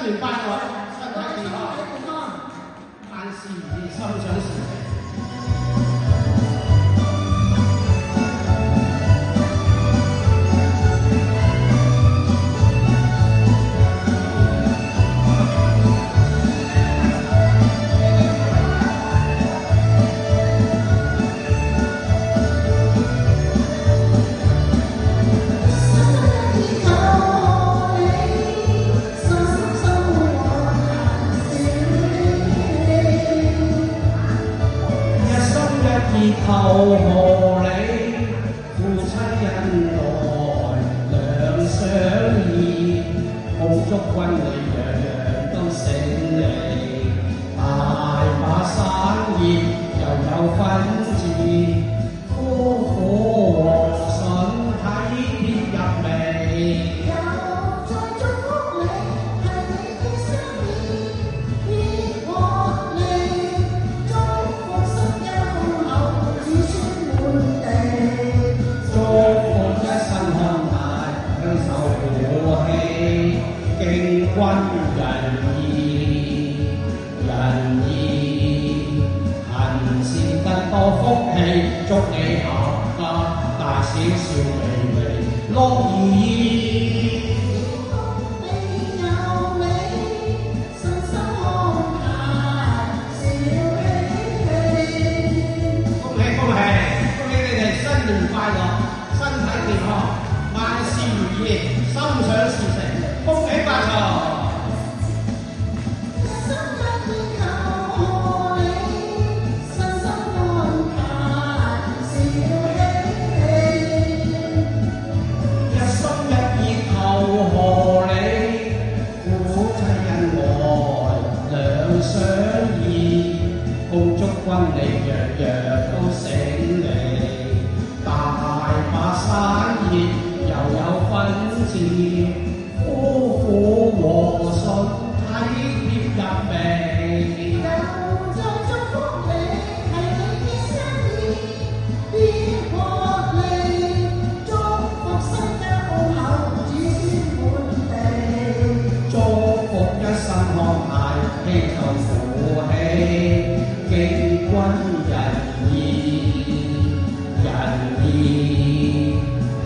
年快樂，身體健康，萬事如意，心想事成。後何理？夫妻恩愛兩相宜，共祝君你樣樣都勝利，大把生意又有分治，夫婦和順體貼入微。君仁義，仁義行善更多福氣，祝你合家大小笑微微樂兒。快樂，身體健康，萬事如意，心想事成，恭喜發財！共祝君你樣樣都勝利，大把生意又有分治，夫婦和順體貼入微。又再祝福你，係你嘅生意變獲利，祝福身家豐厚，子孫滿地，祝福一生康泰，祈求福氣。敬君仁義，仁義行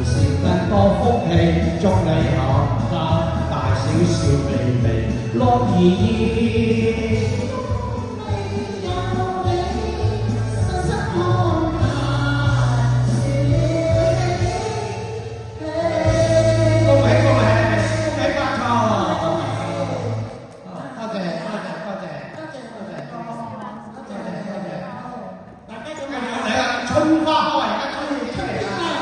善更多福氣，祝你合家大小笑微微樂兒。春花開。